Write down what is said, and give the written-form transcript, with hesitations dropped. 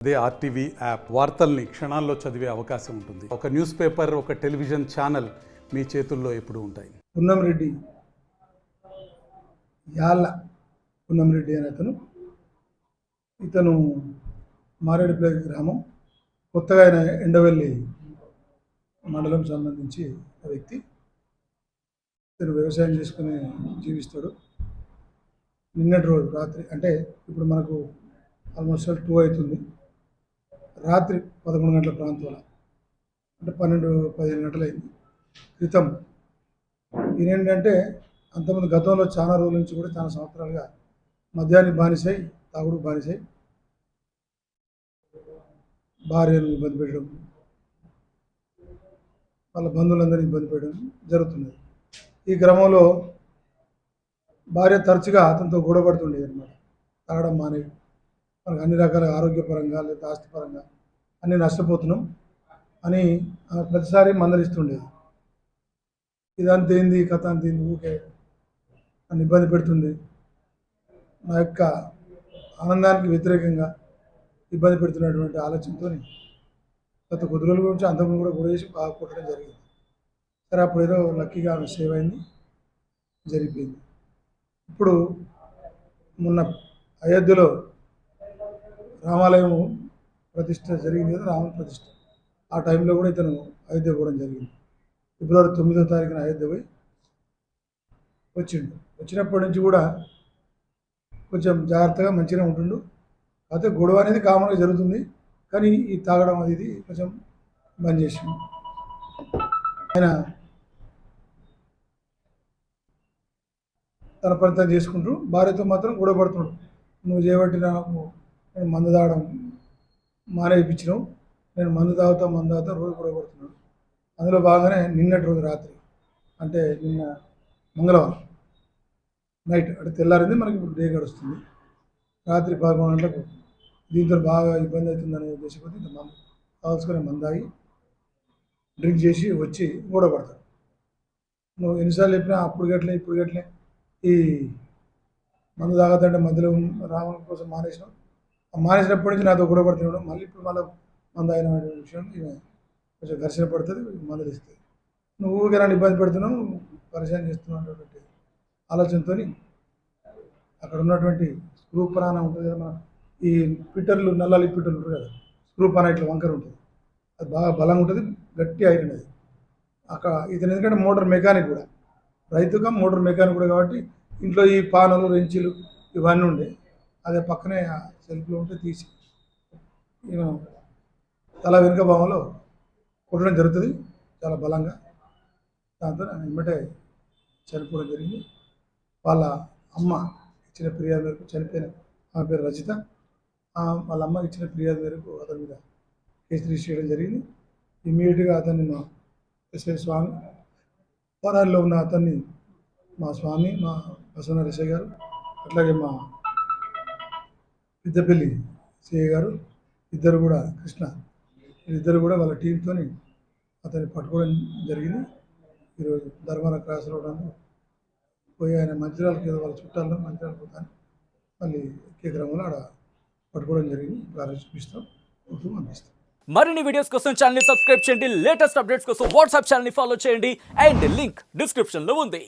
అదే RTV app వార్తల్ని క్షణాల్లో చదివే అవకాశం ఉంటుంది. ఒక న్యూస్ పేపర్, ఒక టెలివిజన్ ఛానల్ మీ చేతుల్లో ఎప్పుడూ ఉంటాయి. పున్నంరెడ్డి యాళ్ళ పున్నంరెడ్డి అనే ఇతను మారేడుపల్లి గ్రామం, కొత్తగా ఆయన ఎండవెల్లి మండలం సంబంధించి వ్యక్తి. ఇతను వ్యవసాయం చేసుకుని జీవిస్తాడు. నిన్నటి రోజు రాత్రి, అంటే ఇప్పుడు మనకు ఆల్మోస్ట్ 2 అవుతుంది, రాత్రి 11 గంటల ప్రాంతంలో, అంటే 12-15 గంటలైంది క్రితం. ఈయనేంటంటే అంతకుముందు గతంలో చాలా రోజుల నుంచి కూడా చాలా సంవత్సరాలుగా మద్యానికి బానిసై, తాగుడు బానిసై, భార్యను ఇబ్బంది పెట్టడం, వాళ్ళ బంధువులందరినీ ఇబ్బంది పెట్టడం జరుగుతున్నది. ఈ క్రమంలో భార్య తరచుగా అతనితో గొడవపడుతుండేది అనమాట. తాగడం మానే, మనకు అన్ని రకాల ఆరోగ్యపరంగా లేదా ఆస్తిపరంగా అన్నీ నష్టపోతున్నాం అని ప్రతిసారి మందలిస్తుండేది. ఇదంతా ఏంది, కథ అంత ఏంది, ఊకే నన్ను ఇబ్బంది పెడుతుంది, నా యొక్క ఆనందానికి వ్యతిరేకంగా ఇబ్బంది పెడుతున్నటువంటి ఆలోచనతో గత కొద్ది రోజుల గురించి అంతకుముందు కూడా గొడవ చేసి బాగా కొట్టడం జరిగింది. సరే, అప్పుడు ఏదో లక్కీగా సేవ్ అయింది, జరిగిపోయింది. ఇప్పుడు మొన్న అయోధ్యలో రామాలయం ప్రతిష్ట జరిగింది కదా, రామ ప్రతిష్ట. ఆ టైంలో కూడా ఇతను అయోధ్య పోవడం జరిగింది. ఫిబ్రవరి 9వ తారీఖున అయోధ్య పోయి వచ్చిండు. వచ్చినప్పటి నుంచి కూడా కొంచెం జాగ్రత్తగా మంచిగా ఉంటుండు. అయితే గొడవ అనేది కామన్గా జరుగుతుంది, కానీ ఈ తాగడం అనేది కొంచెం బంద్ చేసిండు. ఆయన తన పని తను చేసుకుంటూ భార్యతో మాత్రం గొడవ పడుతున్నాడు. నువ్వు చేయబట్టి నాకు నేను మందు తాగడం మానేపించినావు, నేను మందు తాగుతా రోజు గొడవ పడుతున్నాడు. అందులో భాగంగానే నిన్నటి రోజు రాత్రి, అంటే నిన్న మంగళవారం నైట్, అంటే తెల్లారింది, మనకి ఇప్పుడు డే గడుస్తుంది. రాత్రి 11 గంటలకు దీంతో బాగా ఇబ్బంది అవుతుందనే ఉద్దేశంతో ఇంత మందు కావాల్సుకునే మందాగి డ్రింక్ చేసి వచ్చి గొడవ పడతాడు. నువ్వు ఎన్నిసార్లు చెప్పినా అప్పుడు గట్లే ఇప్పుడు గట్లే, ఈ మందు తాగదంటే మధ్యలో రావడం కోసం మానేసినావు, మానేసినప్పటి నుంచి నాతో గొడవ పడుతున్నాడు, మళ్ళీ ఇప్పుడు మళ్ళీ మందు అయిన విషయం ఈమె కొంచెం ఘర్షణ పడుతుంది, మందులు ఇస్తుంది. నువ్వు ఊరికే నన్ను ఇబ్బంది పెడుతున్నావు, పరిచయం చేస్తున్నావు అనేటువంటి ఆలోచనతో అక్కడ ఉన్నటువంటి స్క్రూ పనాన ఉంటుంది కదా, మన ఈ పిట్టర్లు, నల్లాలి పిట్టర్లు ఉంటుంది కదా, స్క్రూ పాన ఇట్లా వంకర ఉంటుంది, అది బాగా బలంగా ఉంటుంది, గట్టి ఐరన్ అది. అక్కడ ఇతను ఎందుకంటే మోటార్ మెకానిక్ కూడా, రైతుగా మోటార్ మెకానిక్ కూడా, కాబట్టి ఇంట్లో ఈ పానలు, రెంచులు ఇవన్నీ ఉండే, అదే పక్కనే సెల్ఫ్లో ఉంటే తీసి తల వెనుక భాగంలో కొట్టడం జరుగుతుంది చాలా బలంగా. దాంతో వెంబటే చనిపోవడం జరిగింది. వాళ్ళ అమ్మ ఇచ్చిన ఫిర్యాదు మేరకు, చనిపోయిన ఆమె పేరు రజిత, వాళ్ళ అమ్మ ఇచ్చిన ఫిర్యాదు మేరకు అతని మీద కేసు రిజిస్టర్ చేయడం జరిగింది. ఇమ్మీడియట్గా అతన్ని మా ఎస్ఐ స్వామి, పరాల్లో ఉన్న అతన్ని మా స్వామి, మా బసవనరేశయ్య గారు, అట్లాగే మా పెద్దపల్లి సిఐ గారు, ఇద్దరు కూడా కృష్ణ, ఇద్దరు కూడా వాళ్ళ టీంతో అతన్ని పట్టుకోవడం జరిగింది. ఈరోజు ధర్మారం క్రాస్ రోడ్డు పోయి ఆయన మంచిర్యాలకు ఏదో వాళ్ళ చుట్టాల్లో మంచిర్యాల పోతాను మళ్ళీ ఎక్కే క్రమంలో ఆడ పట్టుకోవడం జరిగింది. ఇప్పుడు చూపిస్తాం, పంపిస్తాం. మరిన్ని వీడియోస్ కోసం ఛానల్ ని సబ్స్క్రైబ్ చేయండి. లేటెస్ట్ అప్డేట్స్ కోసం వాట్సాప్ ఛానల్ ని ఫాలో చేయండి. అండ్ లింక్ డిస్క్రిప్షన్ లో ఉంది.